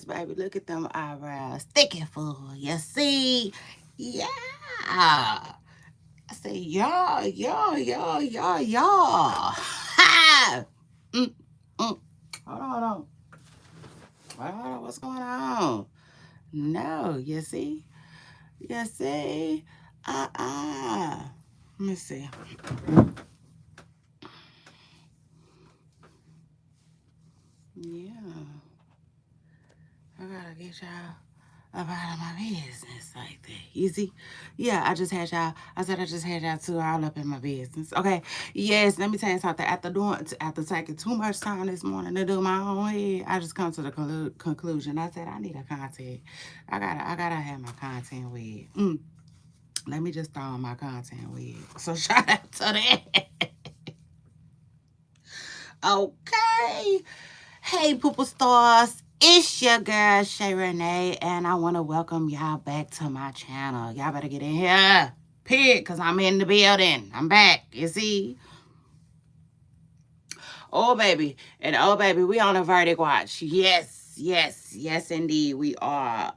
Baby, look at them eyebrows. Thick and full. You see? Yeah. I say, y'all. Ha! Mm, mm. Hold on. Hold on. What's going on? No, you see? You see? Let me see. Yeah. I gotta get y'all up out of my business like that. You see? Yeah, I said I just had y'all two all up in my business. Okay. Yes, let me tell you something. After taking too much time this morning to do my own head, I just come to the conclusion. I said I need a content. I gotta have my content with. Let me just throw on my content with. So shout out to that. Okay. Hey, Poople Stars. It's your girl, Shay Renee, and I want to welcome y'all back to my channel. Y'all better get in here. Period, because I'm in the building. I'm back, you see? Oh, baby. And oh, baby, we on a verdict watch. Yes, indeed, we are.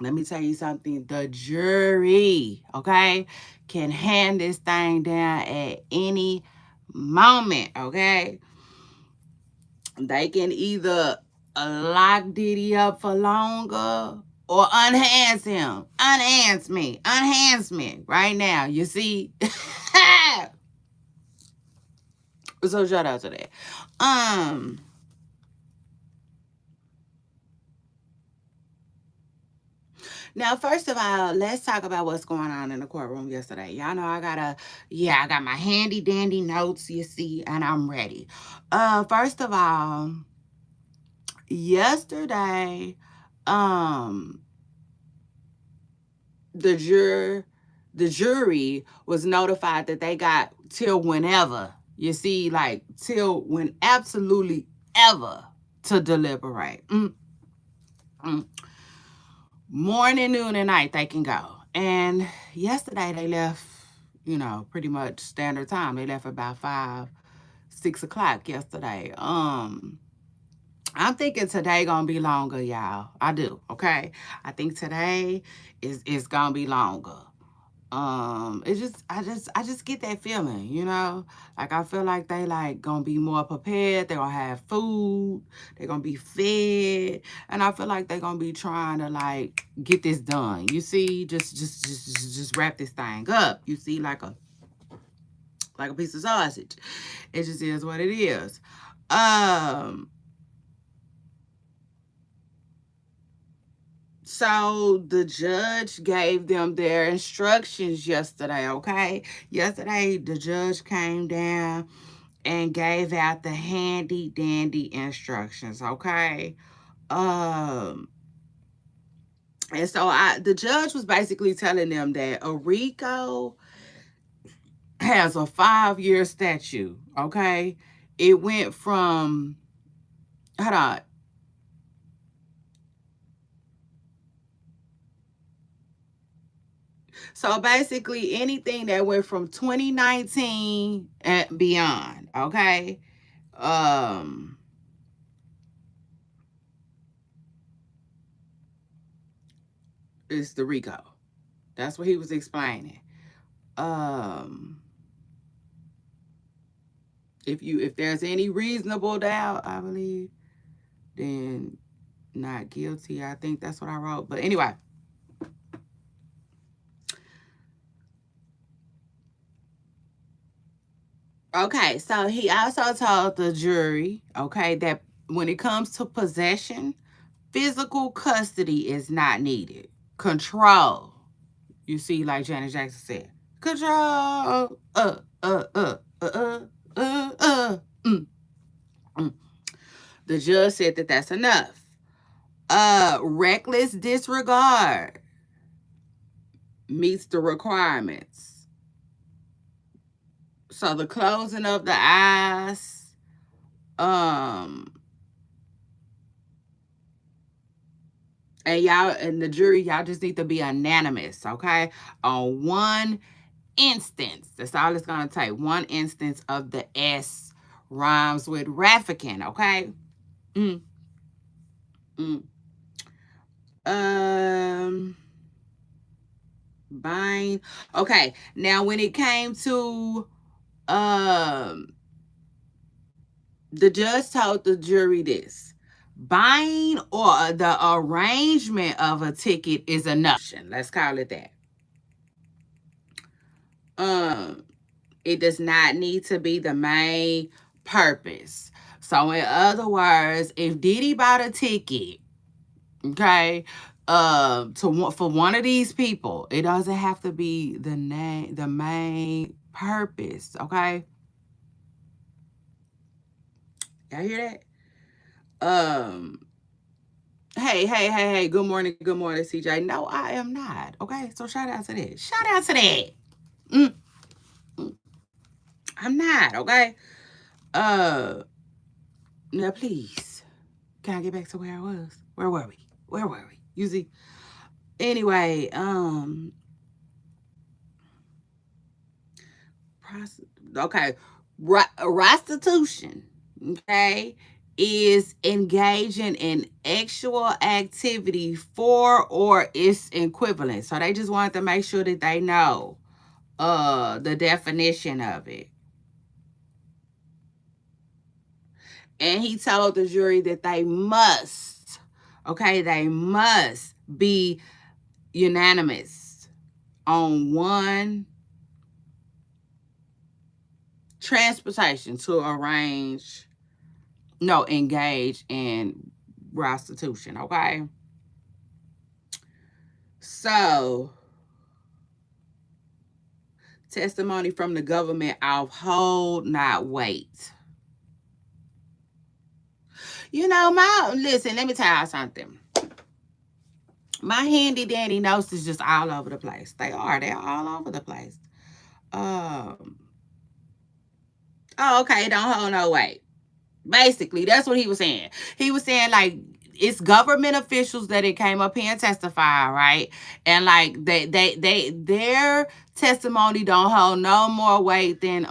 Let me tell you something. The jury, okay, can hand this thing down at any moment, okay? They can either lock Diddy up for longer or unhands him. Unhands me right now. You see? So shout out to that. Now, first of all, let's talk about what's going on in the courtroom yesterday. Y'all know I got my handy dandy notes, you see, and I'm ready. First of all, yesterday, um, the jury was notified that they got till whenever, you see, like till when absolutely ever to deliberate. Morning, noon, and night they can go. And yesterday they left, pretty much standard time. They left about 5, 6 o'clock yesterday. I'm thinking today gonna be longer, y'all. I do, okay? I think today is gonna be longer. I just get that feeling, like I feel like they like gonna be more prepared. They're gonna have food, they're gonna be fed, and I feel like they're gonna be trying to like get this done. You see, just wrap this thing up. You see, like a piece of sausage. It just is what it is. So the judge gave them their instructions yesterday, okay? Yesterday, the judge came down and gave out the handy dandy instructions, okay? Um, and so the judge was basically telling them that a RICO has a 5-year statute, okay? It went from, hold on, so basically, anything that went from 2019 and beyond, okay, um, is the RICO. That's what he was explaining. Um, if there's any reasonable doubt, I believe, then not guilty. I think that's what I wrote. But anyway, okay. So he also told the jury, okay, that when it comes to possession, physical custody is not needed. Control. You see, like Janet Jackson said, control. Uh, uh. Mm, mm. The judge said that that's enough. Reckless disregard meets the requirements. So the closing of the eyes, um, and the jury, y'all just need to be unanimous, okay? On one instance. That's all it's gonna take. One instance of the S rhymes with Raffican, okay? Mm. Mm. Um, Buying. Okay, now when it came to um, the judge told the jury this: buying or the arrangement of a ticket is enough. Let's call it that. Um, it does not need to be the main purpose. So, in other words, if Diddy bought a ticket, okay, for one of these people, it doesn't have to be the main purpose. Okay, y'all hear that? Hey. Good morning, CJ. No, I am not. Okay, so shout out to that. Shout out to that. Mm, mm, I'm not. Okay. Uh, Now please, can I get back to where I was? Where were we? Where were we? You see. Anyway, okay, restitution, okay, is engaging in actual activity for or its equivalent. So they just wanted to make sure that they know the definition of it. And he told the jury that they must be unanimous on one transportation to engage in prostitution. Okay. So, testimony from the government of hold not wait. Listen, let me tell you something. My handy dandy notes is just all over the place. They're all over the place. Um, oh, okay, don't hold no weight. Basically, that's what he was saying. He was saying, like, it's government officials that it came up here and testify, right? And like their testimony don't hold no more weight than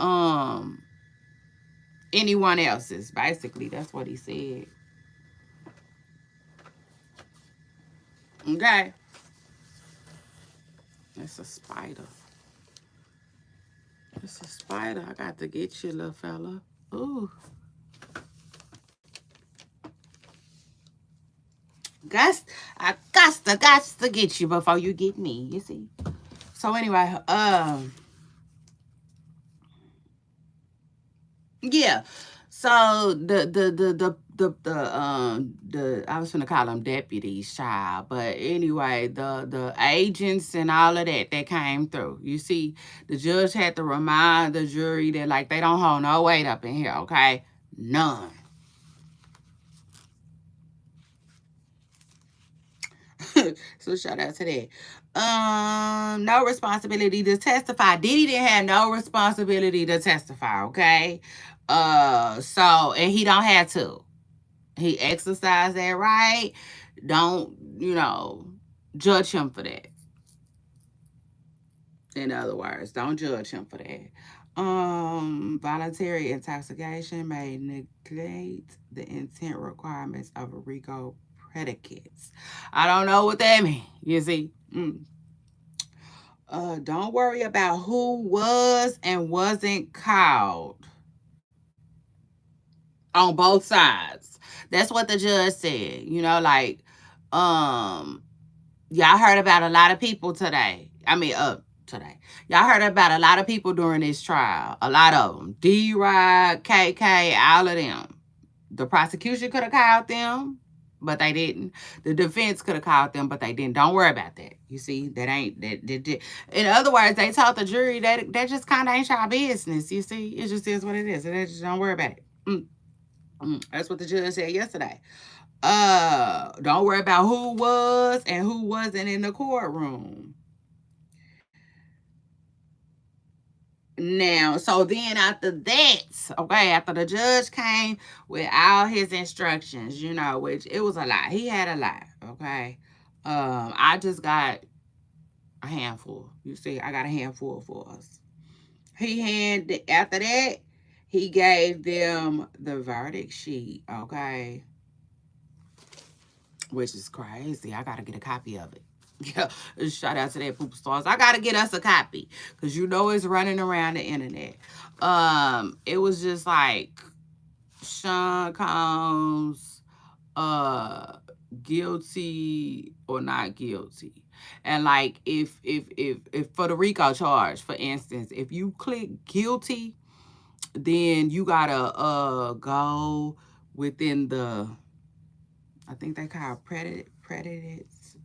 anyone else's. Basically, that's what he said. Okay. It's a spider. It's a spider. I got to get you, little fella. Ooh. I got to get you before you get me, you see. So anyway, yeah. So the I was gonna call them deputies, child, but anyway, the agents and all of that came through. You see, the judge had to remind the jury that like they don't hold no weight up in here, okay? None. So shout out to that. No responsibility to testify. Diddy didn't have no responsibility to testify, okay? So and he don't have to. He exercised that right. Don't, judge him for that. In other words, don't judge him for that. Voluntary intoxication may neglect the intent requirements of a RICO predicates. I don't know what that means. You see. Don't worry about who was and wasn't called on both sides. That's what the judge said. Y'all heard about a lot of people today. Today. Y'all heard about a lot of people during this trial. A lot of them. D-Rod, KK, all of them. The prosecution could have called them, but they didn't. The defense could have called them, but they didn't. Don't worry about that. You see, that ain't that. In other words, they told the jury that just kind of ain't y'all business. You see, it just is what it is. And they just don't worry about it. That's what the judge said yesterday. Don't worry about who was and who wasn't in the courtroom. Now, so then after that, okay, after the judge came with all his instructions, which it was a lot. He had a lot, okay. I just got a handful. You see, I got a handful for us. After that, he gave them the verdict sheet, okay. which is crazy. I gotta get a copy of it. Yeah, shout out to that Pooper Stars. I gotta get us a copy because you know it's running around the internet. It was just like Sean Combs, uh, guilty or not guilty, and like if for the RICO charge, for instance, if you click guilty, then you gotta go within the, I think they call predicates.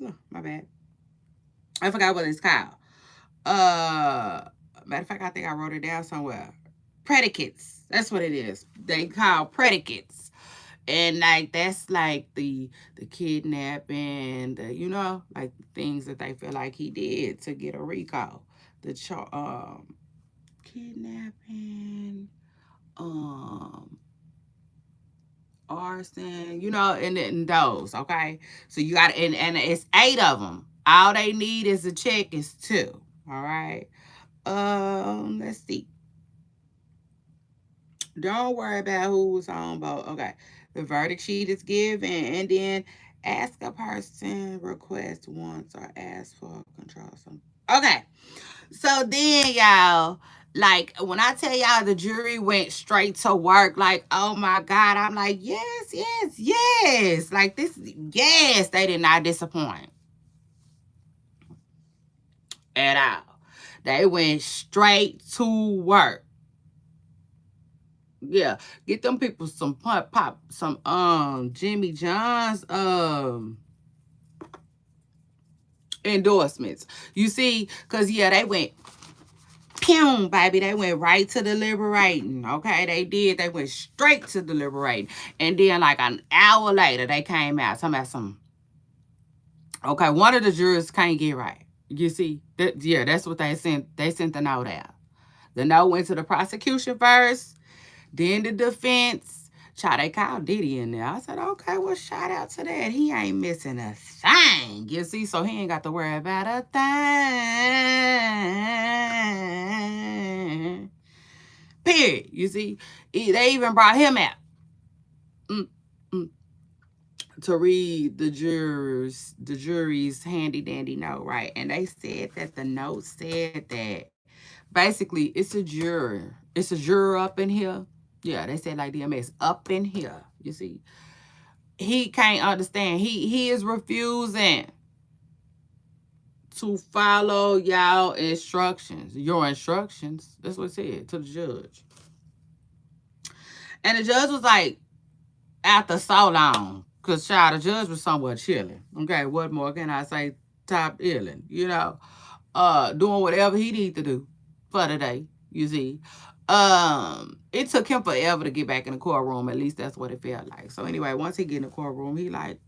Oh, my bad. I forgot what it's called. Matter of fact, I think I wrote it down somewhere. Predicates. That's what it is. They call predicates. And like that's like the kidnapping, like things that they feel like he did to get a recall. The kidnapping, um arson, and those, okay? So you got, and it's 8 of them. All they need is a check is 2. All right. Let's see. Don't worry about who's on both. Okay. The verdict sheet is given, and then ask a person request once or ask for control. Okay. So then, y'all, like when I tell y'all the jury went straight to work, like, oh my God, I'm like, yes, yes, yes. Like this, yes, they did not disappoint at all. They went straight to work. Yeah, get them people some pop, some Jimmy John's endorsements. You see, cause yeah, they went pew, baby. They went right to deliberating. Okay, they did. They went straight to deliberating. And then like an hour later, they came out talking about some. Okay, one of the jurors can't get right. You see, yeah, that's what they sent. They sent the note out. The note went to the prosecution first, then the defense. Child, they called Diddy in there. I said, okay, well, shout out to that. He ain't missing a thing. You see, so he ain't got to worry about a thing. Period. You see, they even brought him out to read the jury's handy dandy note, right? And they said that the note said that basically it's a juror. It's a juror up in here. Yeah, they said like DMX up in here. You see, he can't understand. He is refusing to follow y'all instructions. Your instructions. That's what it said to the judge. And the judge was like, after so long, because child, the judge was somewhat chilling. Okay, what more can I say? Top illing, doing whatever he need to do for the day. You see, it took him forever to get back in the courtroom. At least that's what it felt like. So anyway, once he get in the courtroom, he like,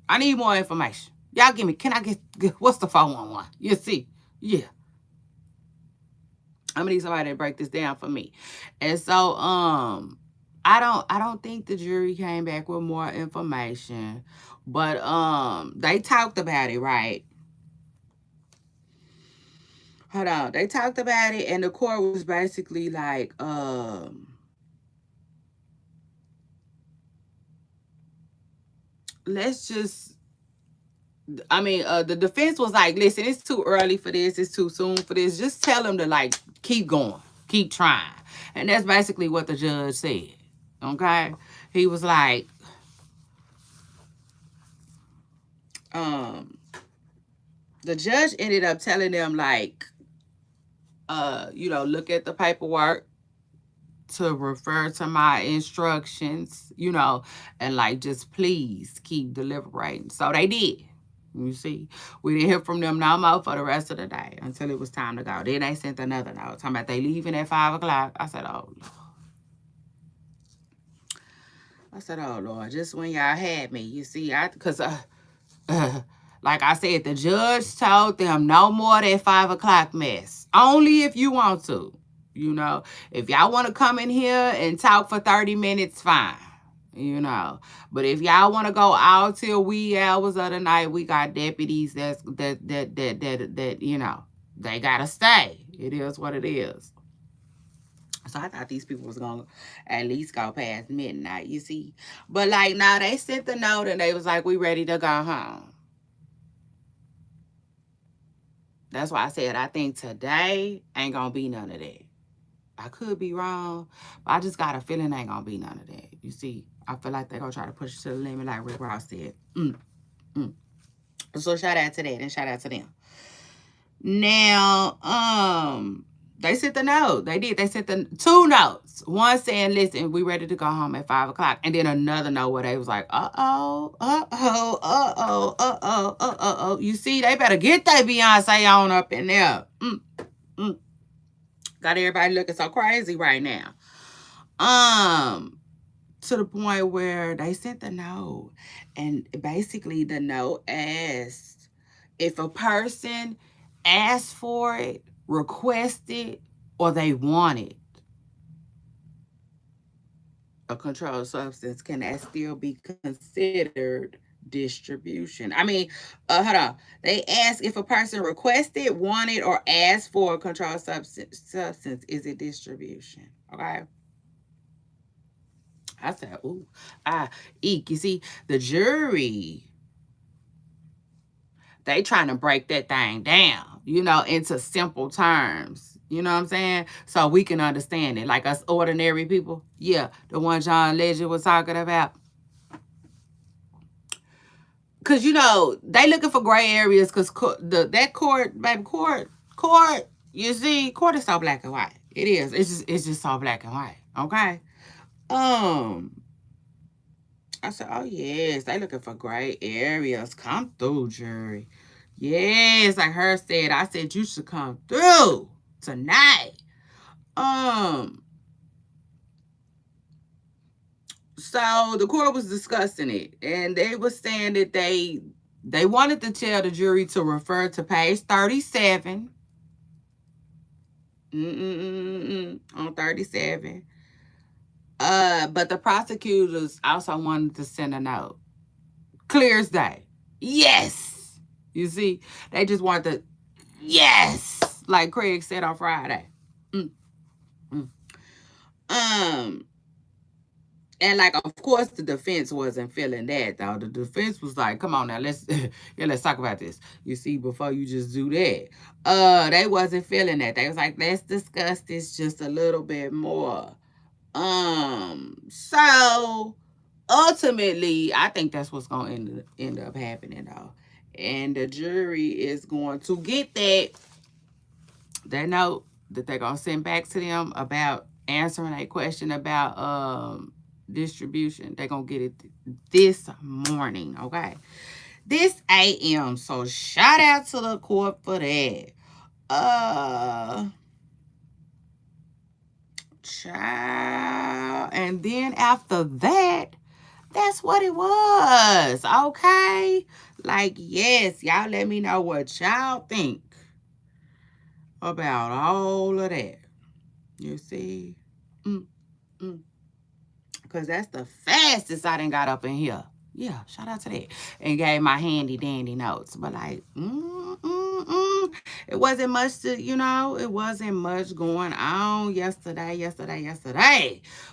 I need more information. Y'all give me. Can I get what's the 411? You see, yeah. I'm gonna need somebody to break this down for me. And so, I don't think the jury came back with more information, but they talked about it, right? Hold on. They talked about it, and the court was basically like, let's just, the defense was like, listen, it's too early for this, it's too soon for this. Just tell them to like keep going, keep trying. And that's basically what the judge said. Okay? He was like, the judge ended up telling them like, look at the paperwork to refer to my instructions, and like just please keep deliberating. So they did. You see, we didn't hear from them no more for the rest of the day until it was time to go. Then they sent another note talking about they leaving at 5 o'clock. I said, oh Lord. Oh Lord, just when y'all had me, you see, because like I said, the judge told them no more of that 5 o'clock mess. Only if you want to. If y'all want to come in here and talk for 30 minutes, fine. But if y'all want to go out till wee hours of the night, we got deputies that they gotta stay. It is what it is. So I thought these people was gonna at least go past midnight, you see. But like now they sent the note and they was like, we ready to go home. That's why I said I think today ain't gonna be none of that. I could be wrong, but I just got a feeling ain't gonna be none of that. You see, I feel like they're gonna try to push it to the limit, like Rick Ross said. Mm. So shout out to that and shout out to them. Now, they sent the note. They did. They sent the two notes. One saying, "Listen, we ready to go home at 5 o'clock," and then another note where they was like, "Uh oh. You see, they better get that Beyonce on up in there." Mm. Got everybody looking so crazy right now. To the point where they sent the note, and basically the note asked if a person asked for it, requested, or they wanted a controlled substance, can that still be considered distribution? I mean, hold on. They ask if a person requested, wanted, or asked for a controlled substance, is it distribution? Okay. I said, ooh, eek. You see, the jury, they trying to break that thing down, into simple terms. You know what I'm saying? So we can understand it. Like us ordinary people. Yeah, the one John Legend was talking about. Because, they looking for gray areas because that court, baby, court, you see, court is so black and white. It is. It's just so black and white. Okay? I said, oh, yes, they looking for gray areas. Come through, jury. Yes, like her said, I said you should come through tonight. So the court was discussing it, and they were saying that they wanted to tell the jury to refer to page 37. On 37. But the prosecutors also wanted to send a note. Clear as day. Yes. You see, they just wanted to, yes, like Craig said on Friday. Mm, mm. And like, of course, the defense wasn't feeling that though. The defense was like, "Come on now, let's let's talk about this." You see, before you just do that, they wasn't feeling that. They was like, "Let's discuss this just a little bit more." So ultimately, I think that's what's gonna end up happening though, and the jury is going to get that note that they're gonna send back to them about answering a question about distribution. They're gonna get it this morning, okay? This AM. So shout out to the court for that. Child. And then after that, that's what it was. Okay. Like, yes, y'all let me know what y'all think about all of that. You see? Because that's the fastest I done got up in here. Yeah, shout out to that. And gave my handy dandy notes. But like, it wasn't much it wasn't much going on yesterday.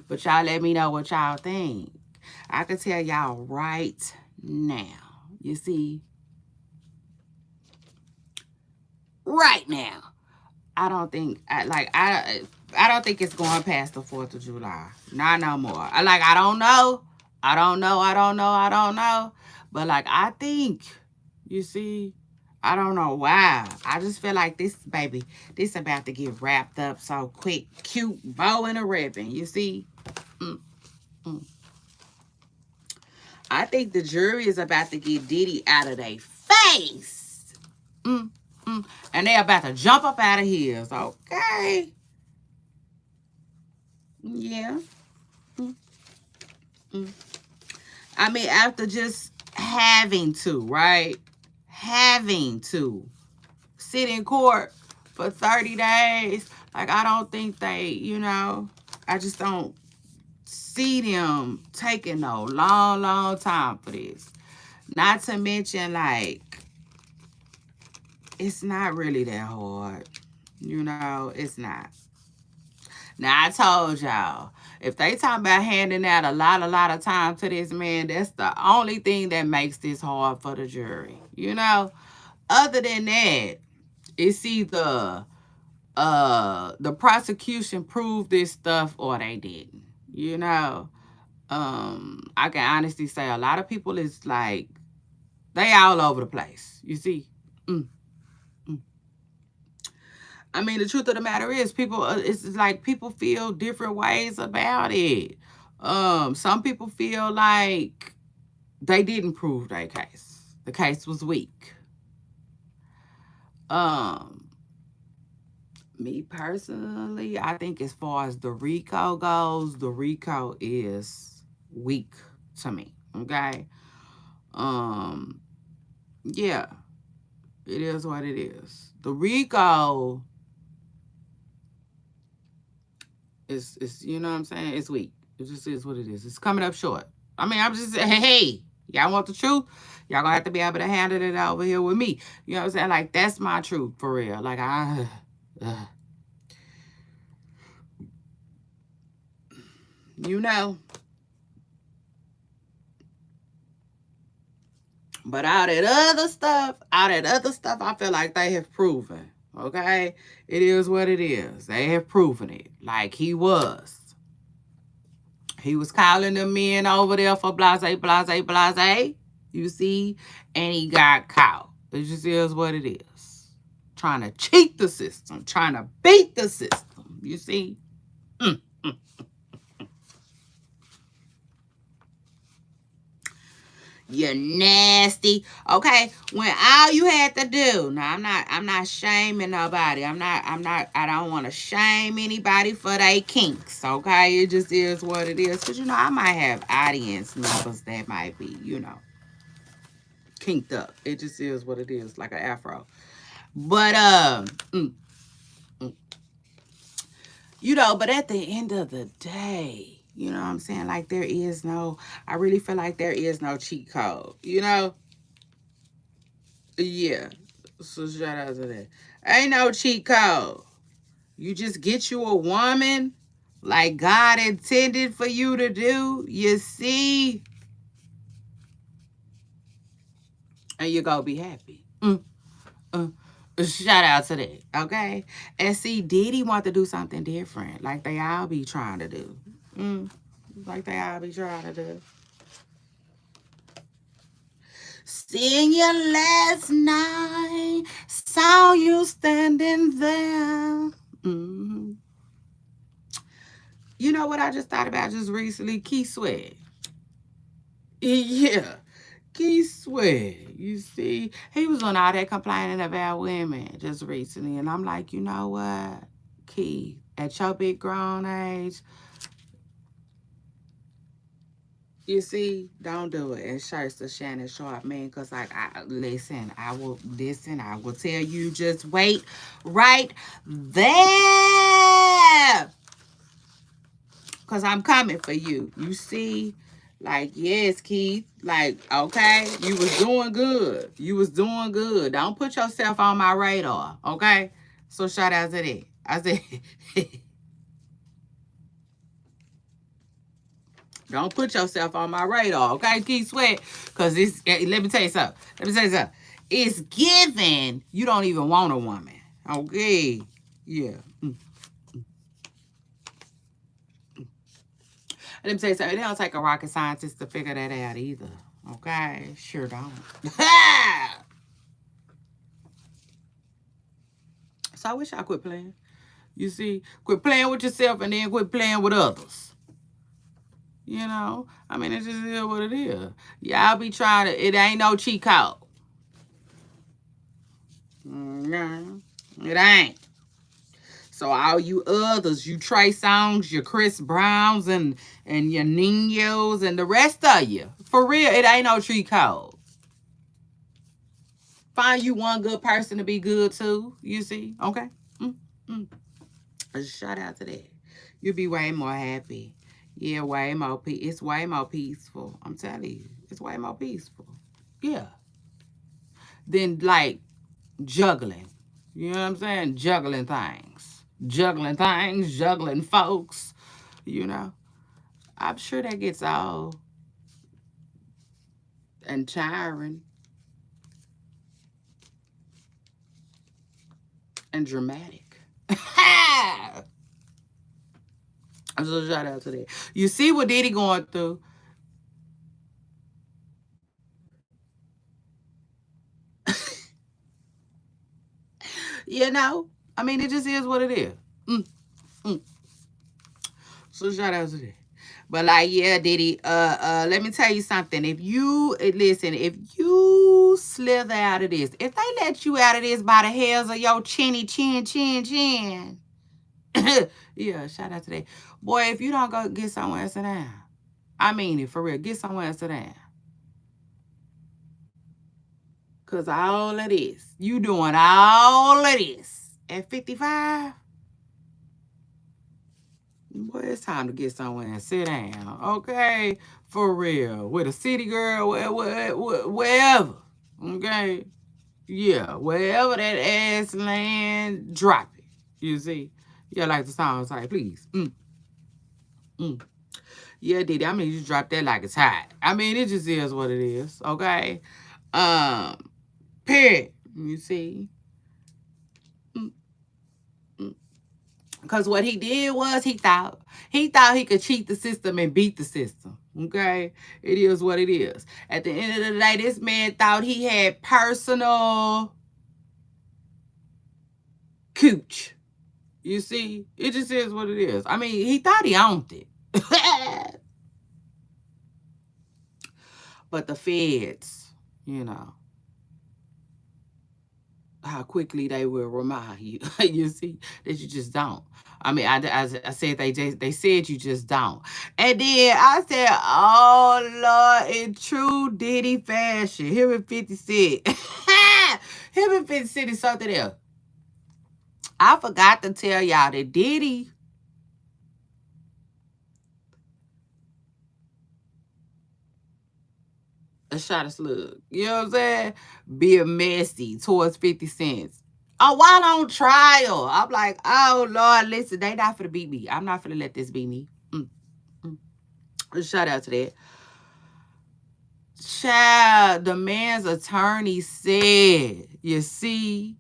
But y'all let me know what y'all think. I can tell y'all right now. You see? Right now. I don't think I don't think it's going past the 4th of July. Not no more. I don't know. I don't know. But like I think, you see, I don't know why. I just feel like this about to get wrapped up so quick. Cute bow and a ribbon, you see? I think the jury is about to get Diddy out of their face. And they're about to jump up out of here. Okay. Yeah. I mean, after just having to, right? Having to sit in court for 30 days. Like, I don't think I just don't see them taking no long time for this. Not to mention, like, it's not really that hard. It's not. Now I told y'all, if they talking about handing out a lot of time to this man, that's the only thing that makes this hard for the jury. You know? Other than that, it's either the prosecution proved this stuff or they didn't. You know? I can honestly say a lot of people is like they all over the place. You see? Mm. I mean, the truth of the matter is, people. It's like people feel different ways about it. Some people feel like they didn't prove their case. The case was weak. Um, Me personally, I think as far as the RICO goes, the RICO is weak to me. Okay. Um, yeah, it is what it is. The RICO is you know what I'm saying? It's weak. It just is what it is. It's coming up short. I mean, I'm just saying, hey, y'all want the truth? Y'all gonna have to be able to handle it over here with me. You know what I'm saying? Like that's my truth for real. Like you know. But all that other stuff, I feel like they have proven. Okay, it is what it is. They have proven it. Like he was calling the men over there for blase, blase, blase. You see, and he got caught. It just is what it is. Trying to cheat the system, trying to beat the system. You see. Mm. You nasty. Okay. When all you had to do, now I'm not shaming nobody. I don't want to shame anybody for their kinks. Okay. It just is what it is. Cause I might have audience members that might be, kinked up. It just is what it is, like an afro. But mm, but at the end of the day, you know what I'm saying? Like I really feel like there is no cheat code, Yeah. So shout out to that. Ain't no cheat code. You just get you a woman like God intended for you to do. You see, and you gonna be happy. Uh, Shout out to that, okay? And see, Diddy want to do something different, like they all be trying to do. Like they all be trying to do. Seen you last night, saw you standing there. Mm-hmm. You know what I just thought about just recently? Keith Sweat. Yeah. Keith Sweat. You see, he was on all that complaining about women just recently. And I'm like, you know what? Keith, at your big grown age, you see, don't do it. And shirts to Shannon Sharp, man. Because, like, I will tell you, just wait right there. Because I'm coming for you. You see? Like, yes, Keith. Like, okay, you was doing good. You was doing good. Don't put yourself on my radar, okay? So shout out to that. I said, don't put yourself on my radar, okay, Keith Sweat? Because let me tell you something. It's given you don't even want a woman, okay? Yeah. Let me tell you something. It don't take a rocket scientist to figure that out either. Okay? Sure don't. So I wish I quit playing. You see? Quit playing with yourself and then quit playing with others. I mean, it just is what it is. Y'all be trying to, it ain't no cheat code. No, it ain't. So all you others, you Trey Songz, your Chris Browns, and your Ninos, and the rest of you, for real, it ain't no cheat code. Find you one good person to be good too. You see? Okay. Shout out to that. You'll be way more happy. Yeah, way more it's way more peaceful. I'm telling you, it's way more peaceful. Yeah. Than like juggling. You know what I'm saying? Juggling things. juggling things, juggling folks, you know. I'm sure that gets all and tiring and dramatic. So shout out to that. You see what Diddy going through. You know? I mean, it just is what it is. Mm, mm. So shout out to that. But like, yeah, Diddy, let me tell you something. If you listen, if you slither out of this, if they let you out of this by the hairs of your chin, yeah, shout out to that. Boy, if you don't go get somewhere and sit down. I mean it for real. Get somewhere and sit down. Cause all of this, you doing all of this at 55. Boy, it's time to get somewhere and sit down, okay? For real, with a city girl, wherever, okay? Yeah, wherever that ass land, drop it. You see? Yeah, like the song say, please. Mm. Yeah, Diddy. I mean, you drop that like it's hot. I mean, it just is what it is, okay? Um, period. You see? Mm, mm. Because what he did was he thought he could cheat the system and beat the system. Okay, it is what it is. At the end of the day, this man thought he had personal cooch. You see, it just is what it is. I mean, he thought he owned it, but the feds, you know, how quickly they will remind you. You see that you just don't. I mean, I said they said you just don't. And then I said, oh Lord, in true Diddy fashion, him and 50 Cent. Him and 50 Cent is something else. I forgot to tell y'all that Diddy a shot of slug. You know what I'm saying? Being messy towards 50 cents. Oh, while on trial. I'm like, oh Lord, listen, they not finna beat me. I'm not finna let this beat me. Mm. Shout out to that. Child, the man's attorney said, you see,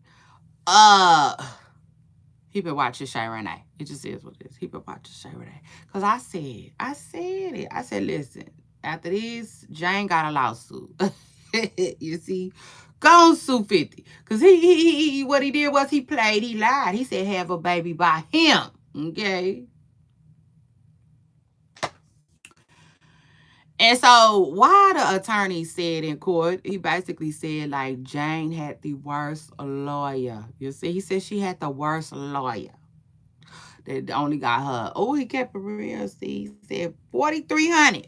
uh, he been watching Shay Renee. It just is what it is. He been watching Shay Renee. Cause I said it. I said, listen, after this, Jane got a lawsuit. You see, go on sue 50. Cause he what he did was he lied. He said have a baby by him. Okay. And so, why the attorney said in court, he basically said like Jane had the worst lawyer. You see, he said she had the worst lawyer that only got her. Oh, he kept it real. See, he said 4,300.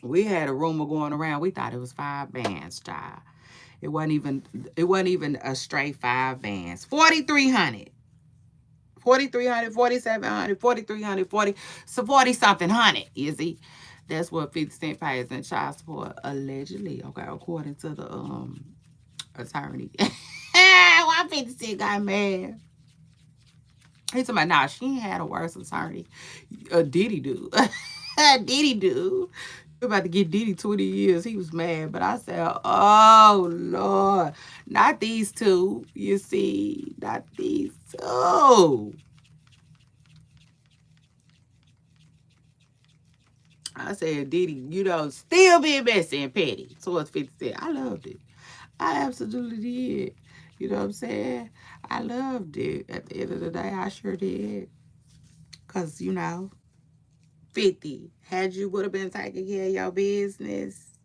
We had a rumor going around. We thought it was 5 bands, child. It wasn't even. It wasn't even a straight 5 bands. 4,300. 4,300, 4,700, 4,300, 40, so 40 something hundred, you see. That's what 50 Cent pays in child support, allegedly, okay, according to the attorney. Why 50 Cent got mad? He told me, nah, she ain't had a worse attorney. Diddy do. Diddy do. We about to get Diddy 20 years. He was mad, but I said, oh, Lord, not these two, you see, not these two. I said, Diddy, you know, still being messy and petty towards 50 Cent. I loved it. I absolutely did. You know what I'm saying? I loved it. At the end of the day, I sure did. Because, you know, 50, had you would have been taking care of your business,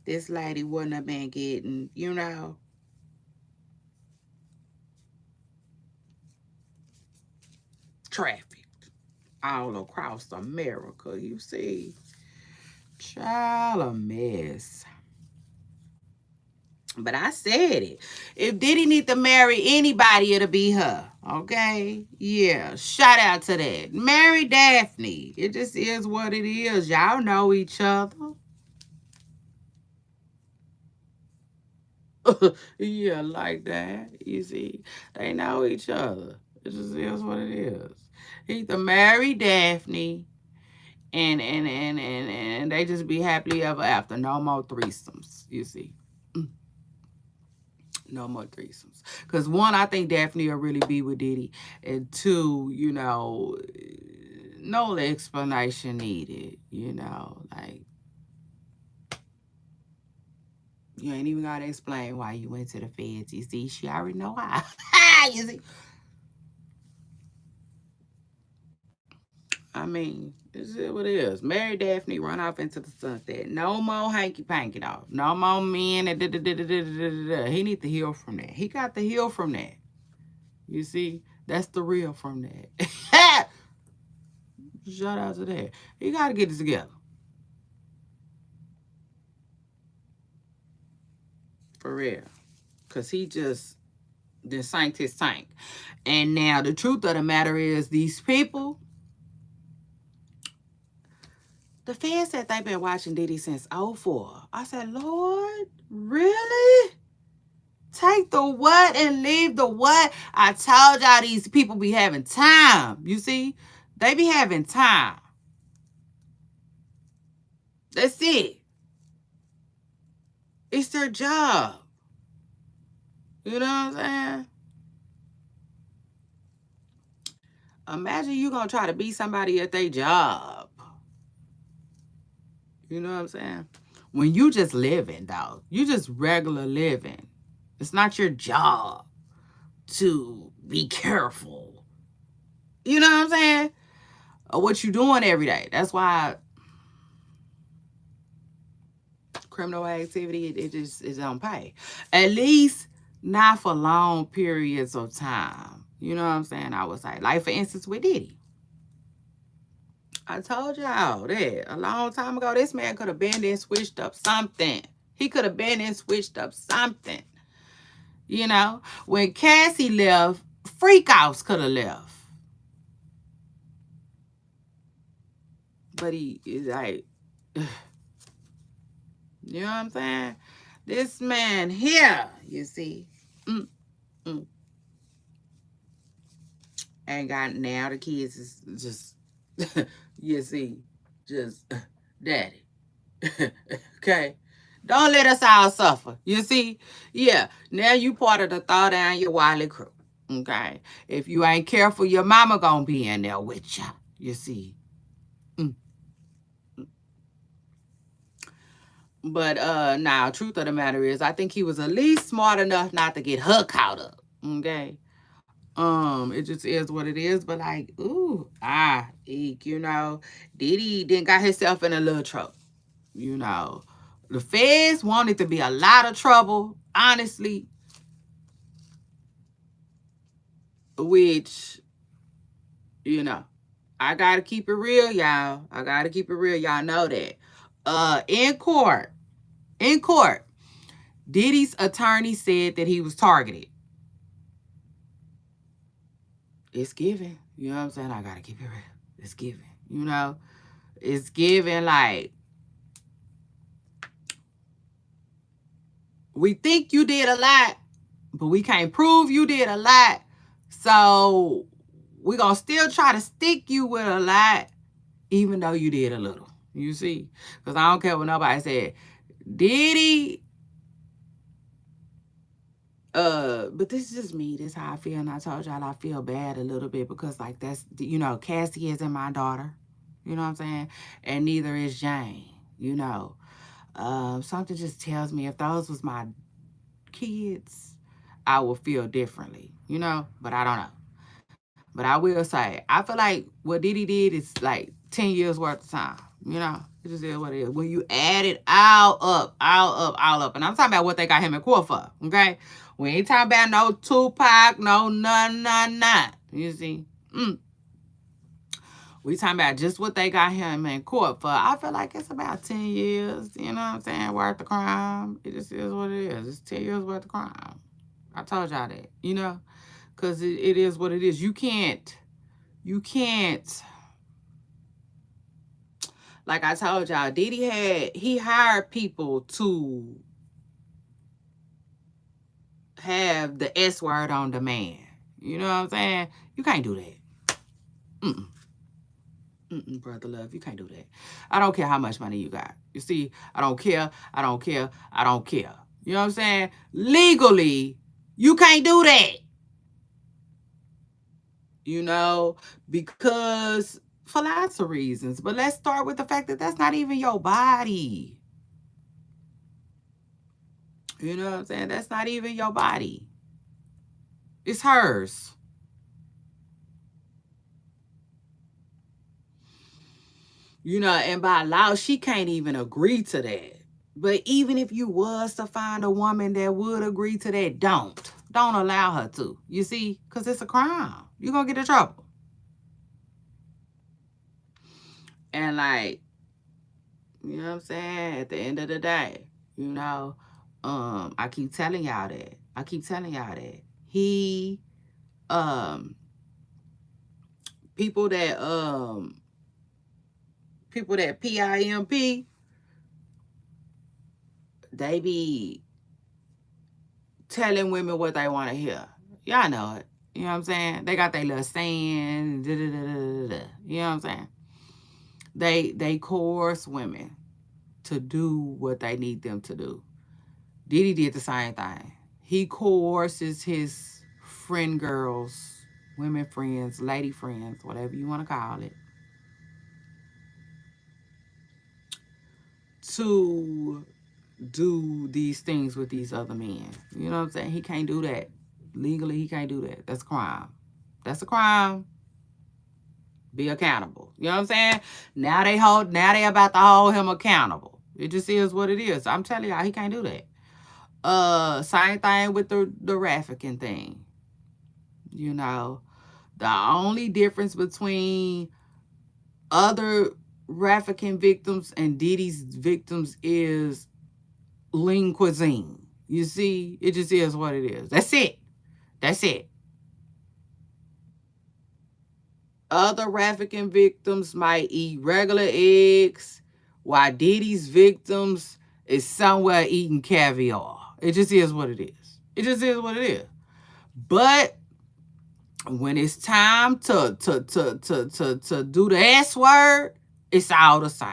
this lady wouldn't have been getting, you know, traffic all across America. You see? Child, a mess. But I said it. If Diddy need to marry anybody, it'll be her. Okay? Yeah. Shout out to that. Marry Daphne. It just is what it is. Y'all know each other. Yeah, like that. You see, they know each other. It just is what it is. He either married Daphne, and they just be happily ever after. No more threesomes. You see, no more threesomes. Because one, I think Daphne will really be with Diddy, and two, no explanation needed. Like you ain't even gotta explain why you went to the feds. You see, she already know why. You see, I mean, this is what it is. Marry Daphne, run off into the sunset. No more hanky panky dog. No more men. He need to heal from that. He got to heal from that. You see, that's the real from that. Shout out to that. He got to get it together. For real. Because he just sank his tank. And now the truth of the matter is these people, the fans said they've been watching Diddy since '04. I said, Lord, really? Take the what and leave the what? I told y'all these people be having time. You see? They be having time. That's it. It's their job. You know what I'm saying? Imagine you gonna try to be somebody at their job. You know what I'm saying? When you just living, dog. You just regular living. It's not your job to be careful. You know what I'm saying? Or what you doing every day. That's why criminal activity, it just is on pay. At least not for long periods of time. You know what I'm saying? I would say. Like for instance with Diddy. I told y'all that a long time ago, this man could have been and switched up something. He could have been and switched up something. When Cassie left, Freakouts could have left. But he is like, you know what I'm saying? This man here, you see, mm, mm, ain't got now the kids is just, you see, just daddy. Okay? Don't let us all suffer. You see? Yeah. Now you part of the thaw down your Wiley crew. Okay? If you ain't careful, your mama gonna be in there with you. You see? Mm. But now, truth of the matter is, I think he was at least smart enough not to get her caught up. Okay? It just is what it is. But like, eek, Diddy didn't got himself in a little trouble. You know, the feds wanted to be a lot of trouble, honestly, which, I gotta keep it real, y'all. I gotta keep it real. Y'all know that. In court, Diddy's attorney said that he was targeted. It's given. You know what I'm saying? I gotta keep it real. It's given. It's given like, we think you did a lot, but we can't prove you did a lot. So we're going to still try to stick you with a lot, even though you did a little. You see? Because I don't care what nobody said. Diddy, but this is just me. This is how I feel. And I told y'all I feel bad a little bit because, like, that's, Cassie isn't my daughter. You know what I'm saying? And neither is Jane. Something just tells me if those was my kids, I would feel differently, but I don't know. But I will say, I feel like what Diddy did is like 10 years worth of time. It just is what it is. When you add it all up, and I'm talking about what they got him in court for, okay? We ain't talking about no Tupac, no none. You see? We talking about just what they got him in court for. I feel like it's about 10 years, you know what I'm saying, worth of crime. It just is what it is. It's 10 years worth of crime. I told y'all that, because it is what it is. You can't, like I told y'all, Diddy he hired people to have the S word on demand. You know what I'm saying? You can't do that. Mm-mm. Mm-mm, brother love, you can't do that. I don't care how much money you got. You see, I don't care. I don't care. I don't care. You know what I'm saying? Legally, you can't do that. You know, because for lots of reasons. But let's start with the fact that that's not even your body. You know what I'm saying? That's not even your body. It's hers. You know, and by law, she can't even agree to that. But even if you was to find a woman that would agree to that, don't allow her to. You see, because it's a crime. You're gonna get in trouble. And like, you know what I'm saying? At the end of the day, you know, I keep telling y'all that. I keep telling y'all that. He um people that people that PIMP, they be telling women what they want to hear. Y'all know it. You know what I'm saying? They got their little saying, da, da, da, da, da. You know what I'm saying? They coerce women to do what they need them to do. Diddy did the same thing. He coerces his friend girls, women friends, lady friends, whatever you want to call it, to do these things with these other men. You know what I'm saying? He can't do that. Legally, he can't do that. That's a crime. That's a crime. Be accountable. You know what I'm saying? Now they about to hold him accountable. It just is what it is. I'm telling y'all, he can't do that. Same thing with the Raffican thing. You know, the only difference between other Raffican victims and Diddy's victims is lean cuisine. You see, it just is what it is. That's it. That's it. Other Raffican victims might eat regular eggs, while Diddy's victims is somewhere eating caviar. It just is what it is. It just is what it is. But when it's time to do the S word, it's all the same.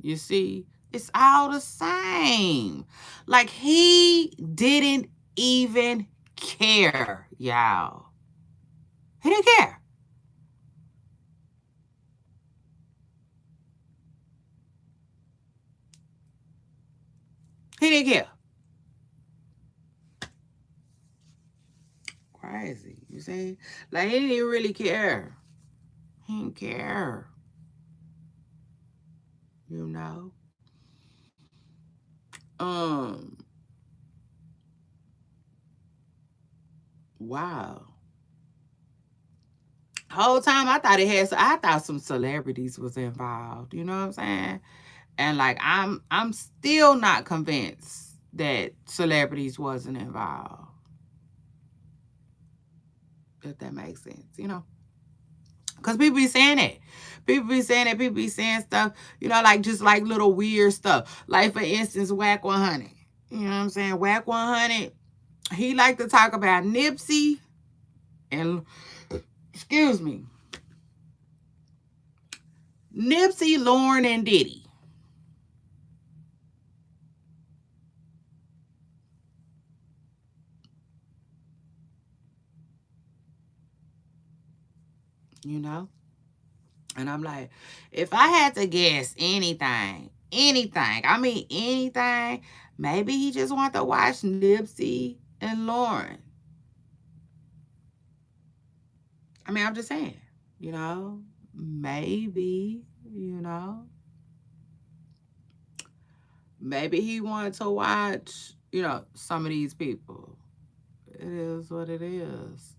You see, it's all the same. Like he didn't even care, y'all. He didn't care. He didn't care. Crazy. You see? Like he didn't really care. He didn't care. You know? Um, wow. Whole time I thought some celebrities was involved. You know what I'm saying? And like I'm still not convinced that celebrities wasn't involved. If that makes sense, you know? Because people be saying it. People be saying it. People be saying stuff, you know, like just like little weird stuff. Like, for instance, Whack 100. You know what I'm saying? Whack 100, he like to talk about Nipsey and, excuse me, Nipsey, Lauren, and Diddy. You know? And I'm like, if I had to guess anything, maybe he just want to watch Nipsey and Lauren. I mean, I'm just saying, you know, maybe, you know, maybe he wanted to watch, you know, some of these people. It is what it is.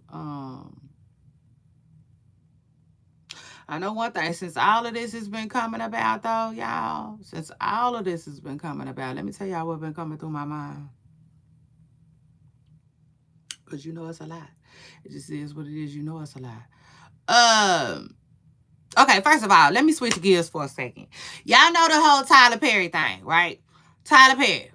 I know one thing, since all of this has been coming about, though, y'all, since all of this has been coming about, let me tell y'all what's been coming through my mind. Because you know it's a lot. It just is what it is. You know it's a lot. Okay, first of all, let me switch gears for a second. Y'all know the whole Tyler Perry thing, right? Tyler Perry.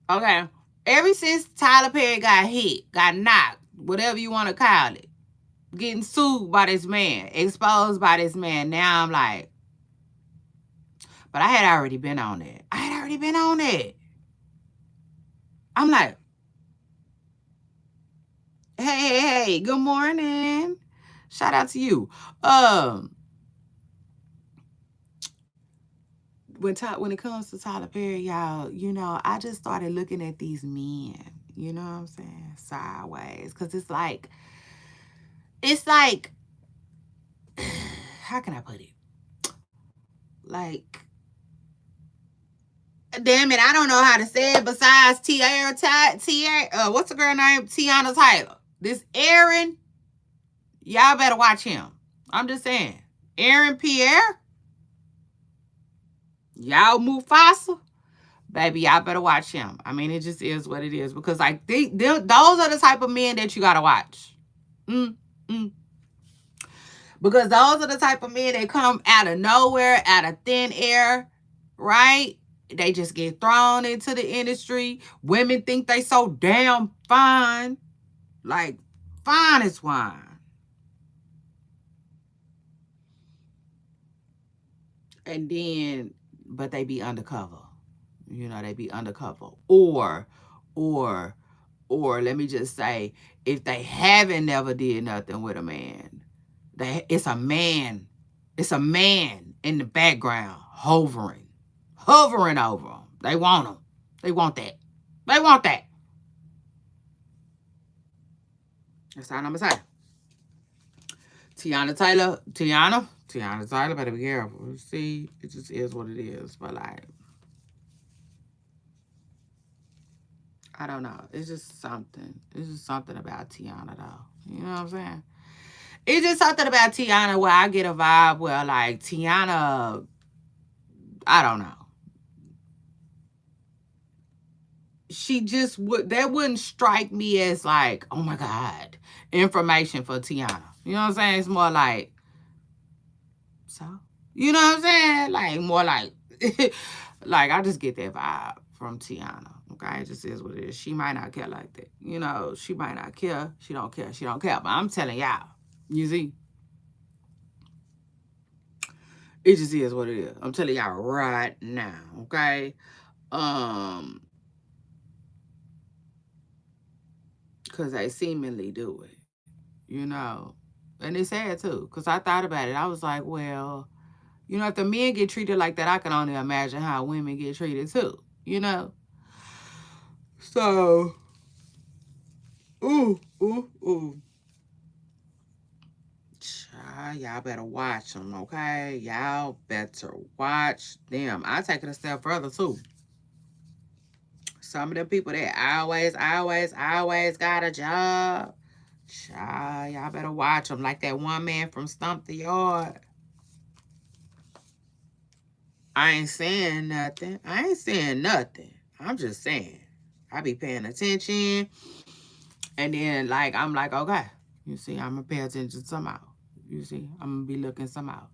Okay. Ever since Tyler Perry got hit, got knocked, whatever you want to call it, getting sued by this man, exposed by this man, now I'm like, but I had already been on it. I had already been on it. I'm like, hey, good morning. Shout out to you. When it comes to Tyler Perry, y'all, I just started looking at these men, you know what I'm saying, sideways, because it's like, how can I put it? Like, damn it, I don't know how to say it besides what's the girl name? Tiana Taylor. This Aaron, y'all better watch him. I'm just saying. Aaron Pierre, y'all Mufasa, baby, y'all better watch him. I mean, it just is what it is because like those are the type of men that you gotta watch. Mm, mm. Because those are the type of men that come out of nowhere, out of thin air, right? They just get thrown into the industry. Women think they so damn fine, like fine as wine. And then, but they be undercover. They be undercover. Or, or let me just say, if they haven't never did nothing with a man, it's a man. It's a man in the background hovering over them. They want them. They want that. They want that. That's all I'm gonna say. Tiana Taylor, better be careful. See, it just is what it is. But like, I don't know. It's just something. It's just something about Tiana, though. You know what I'm saying? It's just something about Tiana where I get a vibe where like Tiana, I don't know. She just that wouldn't strike me as like, oh my God, information for Tiana. You know what I'm saying? It's more like, so, you know what I'm saying? Like more like, like I just get that vibe from Tiana. Okay, it just is what it is. She might not care like that. She might not care. She don't care. She don't care. But I'm telling y'all, you see, it just is what it is. I'm telling y'all right now. Okay, um, because they seemingly do it. And it's sad too. Because I thought about it. I was like, well, if the men get treated like that, I can only imagine how women get treated too. So, ooh. Y'all better watch them, okay? Y'all better watch them. I take it a step further too. Some of the people that always got a job, y'all better watch them. Like that one man from Stump the Yard. I ain't saying nothing. I'm just saying. I be paying attention. And then, like, I'm like, okay. You see, I'm going to pay attention somehow. You see, I'm going to be looking somehow.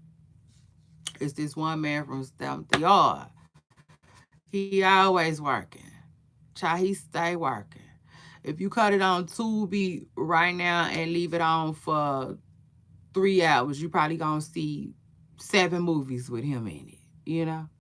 It's this one man from Stump the Yard. He always working. He stay working. If you cut it on Tubi right now and leave it on for 3 hours, you probably going to see 7 movies with him in it,